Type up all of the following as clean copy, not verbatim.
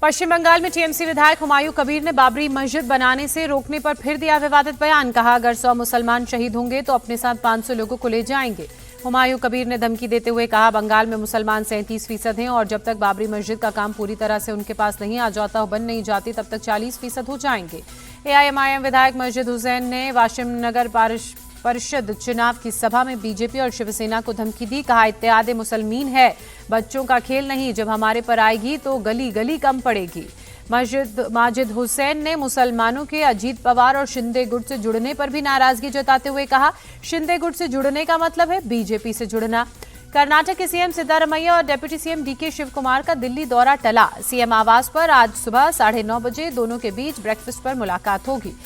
पश्चिम बंगाल में टीएमसी विधायक हुमायूं कबीर ने बाबरी मस्जिद बनाने से रोकने पर फिर दिया विवादित बयान। कहा, अगर 100 मुसलमान शहीद होंगे तो अपने साथ 500 लोगों को ले जाएंगे। हुमायूं कबीर ने धमकी देते हुए कहा, बंगाल में मुसलमान 37% हैं और जब तक बाबरी मस्जिद का काम पूरी तरह से उनके पास नहीं आ जाता बन नहीं जाती तब तक 40% हो जाएंगे। एआईएमआईएम विधायक मस्जिद हुसैन ने वाशिम नगर परिषद चुनाव की सभा में बीजेपी और शिवसेना को धमकी दी। कहा, इत्तेहाद मुसलमीन है, बच्चों का खेल नहीं, जब हमारे पर आएगी तो गली गली कम पड़ेगी। माजिद हुसैन ने मुसलमानों के अजीत पवार और शिंदे गुट से जुड़ने पर भी नाराजगी जताते हुए कहा, शिंदे गुट से जुड़ने का मतलब है बीजेपी से जुड़ना। कर्नाटक के सीएम सिद्धारमैया और deputy CM DK Shivakumar का दिल्ली दौरा टला। सीएम आवास पर आज सुबह 9:30 बजे दोनों के बीच ब्रेकफास्ट पर मुलाकात होगी।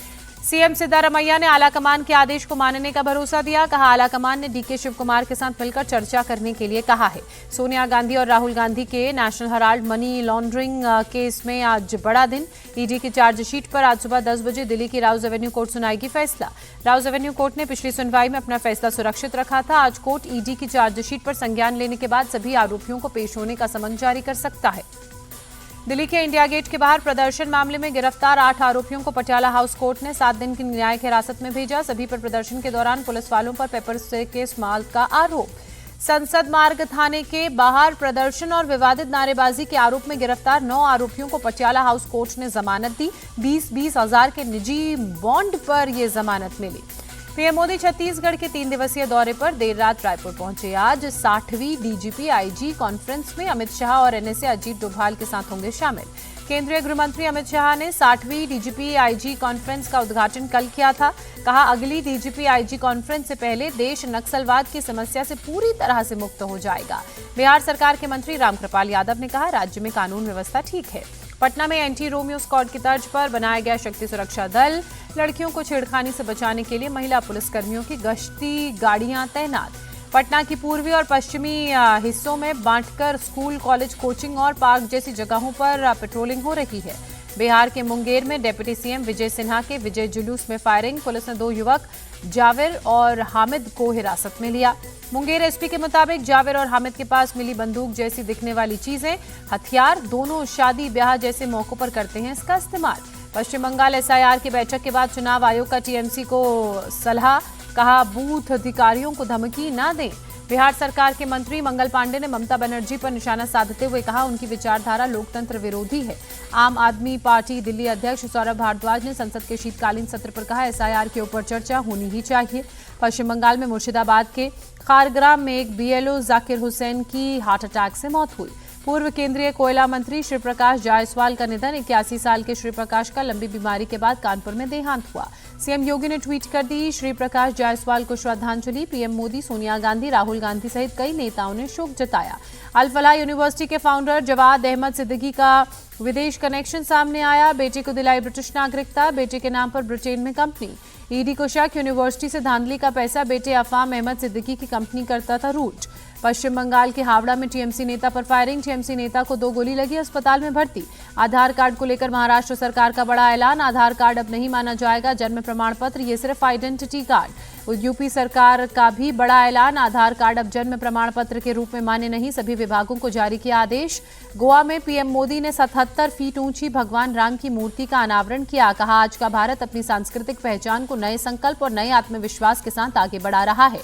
सीएम सिद्धारमैया ने आलाकमान के आदेश को मानने का भरोसा दिया। कहा, आलाकमान ने डीके शिव कुमार के साथ मिलकर चर्चा करने के लिए कहा है। सोनिया गांधी और राहुल गांधी के national Herald money laundering case में आज बड़ा दिन। ईडी की चार्जशीट पर आज सुबह 10 बजे दिल्ली की राउज एवेन्यू कोर्ट सुनाएगी फैसला। राउज एवेन्यू कोर्ट ने पिछली सुनवाई में अपना फैसला सुरक्षित रखा था। आज कोर्ट ईडी की चार्जशीट पर संज्ञान लेने के बाद सभी आरोपियों को पेश होने का समन जारी कर सकता है। दिल्ली के इंडिया गेट के बाहर प्रदर्शन मामले में गिरफ्तार 8 आरोपियों को पटियाला हाउस कोर्ट ने 7 दिन की न्यायिक हिरासत में भेजा। सभी पर प्रदर्शन के दौरान पुलिस वालों पर पेपर स्प्रे के इस्तेमाल का आरोप। संसद मार्ग थाने के बाहर प्रदर्शन और विवादित नारेबाजी के आरोप में गिरफ्तार 9 आरोपियों को पटियाला हाउस कोर्ट ने जमानत दी। 20-20 हजार के निजी बॉन्ड पर यह जमानत मिली। पीएम मोदी छत्तीसगढ़ के 3 दिवसीय दौरे पर देर रात रायपुर पहुंचे। आज 60वीं डीजीपी आईजी कॉन्फ्रेंस में अमित शाह और एनएसए अजीत डोभाल के साथ होंगे शामिल। केंद्रीय गृह मंत्री अमित शाह ने 60वीं डीजीपी आईजी कॉन्फ्रेंस का उद्घाटन कल किया था। कहा, अगली डीजीपी आईजी कॉन्फ्रेंस से पहले देश नक्सलवाद की समस्या से पूरी तरह से मुक्त हो जाएगा। बिहार सरकार के मंत्री रामकृपाल यादव ने कहा, राज्य में कानून व्यवस्था ठीक है। पटना में एंटी रोमियो स्क्वाड की तर्ज पर बनाया गया शक्ति सुरक्षा दल। लड़कियों को छेड़खानी से बचाने के लिए महिला पुलिसकर्मियों की गश्ती गाड़ियां तैनात। पटना की पूर्वी और पश्चिमी हिस्सों में बांटकर स्कूल, कॉलेज, कोचिंग और पार्क जैसी जगहों पर पेट्रोलिंग हो रही है। बिहार के मुंगेर में डिप्टी सीएम विजय सिन्हा के विजय जुलूस में फायरिंग। पुलिस ने 2 युवक जावेर और हामिद को हिरासत में लिया। मुंगेर एसपी के मुताबिक जावेर और हामिद के पास मिली बंदूक जैसी दिखने वाली चीजें, हथियार, दोनों शादी ब्याह जैसे मौकों पर करते हैं इसका इस्तेमाल। पश्चिम बंगाल एसआईआर की बैठक के बाद चुनाव आयोग का टीएमसी को सलाह। कहा, बूथ अधिकारियों को धमकी न दें। बिहार सरकार के मंत्री मंगल पांडे ने ममता बनर्जी पर निशाना साधते हुए कहा, उनकी विचारधारा लोकतंत्र विरोधी है। आम आदमी पार्टी दिल्ली अध्यक्ष सौरभ भारद्वाज ने संसद के शीतकालीन सत्र पर कहा, एसआईआर के ऊपर चर्चा होनी ही चाहिए। पश्चिम बंगाल में मुर्शिदाबाद के खारग्राम में एक बीएलओ जाकिर हुसैन की हार्ट अटैक से मौत हुई। पूर्व केंद्रीय कोयला मंत्री श्री प्रकाश जायसवाल का निधन। 81 साल के श्री प्रकाश का लंबी बीमारी के बाद कानपुर में देहांत हुआ। सीएम योगी ने ट्वीट कर दी श्री प्रकाश जायसवाल को श्रद्धांजलि। पीएम मोदी, सोनिया गांधी, राहुल गांधी सहित कई नेताओं ने शोक जताया। अल फलाह यूनिवर्सिटी के फाउंडर जवाद अहमद सिद्दीकी का विदेश कनेक्शन सामने आया। बेटे को दिलाई ब्रिटिश नागरिकता, बेटे के नाम पर ब्रिटेन में कंपनी। ईडी को शक, यूनिवर्सिटी से धांधली का पैसा बेटे अफाम अहमद सिद्दीकी की कंपनी करता था रूट। पश्चिम बंगाल के हावड़ा में टीएमसी नेता पर फायरिंग। टीएमसी नेता को 2 गोली लगी, अस्पताल में भर्ती। आधार कार्ड को लेकर महाराष्ट्र सरकार का बड़ा ऐलान। आधार कार्ड अब नहीं माना जाएगा जन्म प्रमाण पत्र, ये सिर्फ आइडेंटिटी कार्ड। यूपी सरकार का भी बड़ा ऐलान। आधार कार्ड अब जन्म प्रमाण पत्र के रूप में मान्य नहीं, सभी विभागों को जारी किया आदेश। गोवा में पीएम मोदी ने 77 फीट ऊंची भगवान राम की मूर्ति का अनावरण किया। कहा, आज का भारत अपनी सांस्कृतिक पहचान को नए संकल्प और नए आत्मविश्वास के साथ आगे बढ़ा रहा है।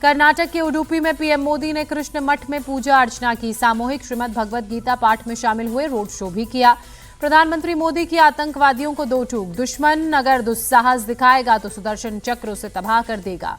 कर्नाटक के उडुपी में पीएम मोदी ने कृष्ण मठ में पूजा अर्चना की। सामूहिक श्रीमद् भगवद गीता पाठ में शामिल हुए, रोड शो भी किया। प्रधानमंत्री मोदी की आतंकवादियों को 2 टूक। दुश्मन अगर दुस्साहस दिखाएगा तो सुदर्शन चक्र उसे तबाह कर देगा।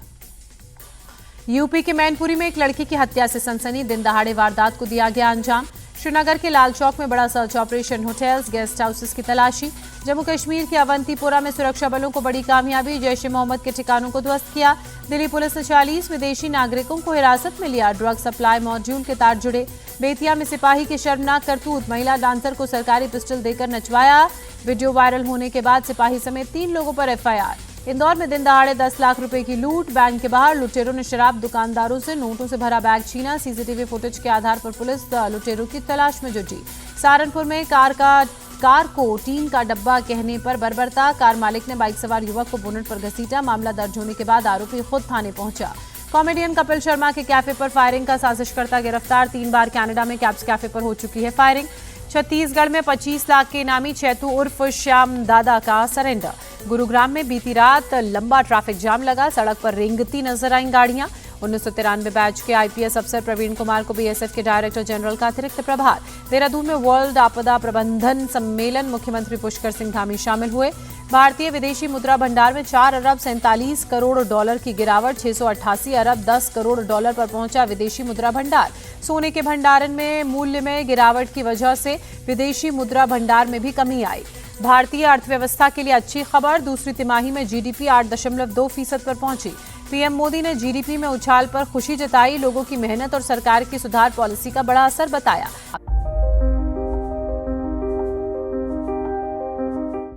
यूपी के मैनपुरी में एक लड़की की हत्या से सनसनी। दिन दहाड़े वारदात को दिया गया अंजाम। श्रीनगर के लाल चौक में बड़ा search operation, hotels, guest houses की तलाशी। जम्मू कश्मीर के अवंतीपोरा में सुरक्षा बलों को बड़ी कामयाबी, जैश ए मोहम्मद के ठिकानों को ध्वस्त किया। दिल्ली पुलिस ने 40 विदेशी नागरिकों को हिरासत में लिया। ड्रग सप्लाई मॉड्यूल के तार जुड़े। बेतिया में सिपाही की शर्मनाक करतूत, महिला डांसर को सरकारी पिस्टल देकर नचवाया। वीडियो वायरल होने के बाद सिपाही समेत 3 लोगों पर एफआईआर। इंदौर में दिन दहाड़े 10 लाख रुपए की लूट। बैंक के बाहर लुटेरों ने शराब दुकानदारों से नोटों से भरा बैग छीना। सीसीटीवी फुटेज के आधार पर पुलिस लुटेरों की तलाश में जुटी। सहारनपुर में कार को टीन का डब्बा कहने पर बर्बरता। कार मालिक ने बाइक सवार युवक को बोनट पर घसीटा। मामला दर्ज होने के बाद आरोपी खुद थाने पहुंचा। कॉमेडियन कपिल शर्मा के कैफे पर फायरिंग का साजिशकर्ता गिरफ्तार। 3 बार कनाडा में कैप्स कैफे पर हो चुकी है फायरिंग। छत्तीसगढ़ में 25 लाख के इनामी चैतू उर्फ श्याम दादा का सरेंडर। गुरुग्राम में बीती रात लंबा ट्रैफिक जाम लगा, सड़क पर रेंगती नजर आईं गाड़ियां। 1993 बैच के आईपीएस अफसर प्रवीण कुमार को बीएसएफ के डायरेक्टर जनरल का अतिरिक्त प्रभार। देहरादून में वर्ल्ड आपदा प्रबंधन सम्मेलन, मुख्यमंत्री पुष्कर सिंह धामी शामिल हुए। भारतीय विदेशी मुद्रा भंडार में 4 अरब 47 करोड़ डॉलर की गिरावट, 688 अरब 10 करोड़ डॉलर पर पहुंचा विदेशी मुद्रा भंडार। सोने के भंडारण में मूल्य में गिरावट की वजह से विदेशी मुद्रा भंडार में भी कमी आई। भारतीय अर्थव्यवस्था के लिए अच्छी खबर, दूसरी तिमाही में जीडीपी 8.2% पर पहुंची। पीएम मोदी ने जीडीपी में उछाल पर खुशी जताई, लोगों की मेहनत और सरकार की सुधार पॉलिसी का बड़ा असर बताया।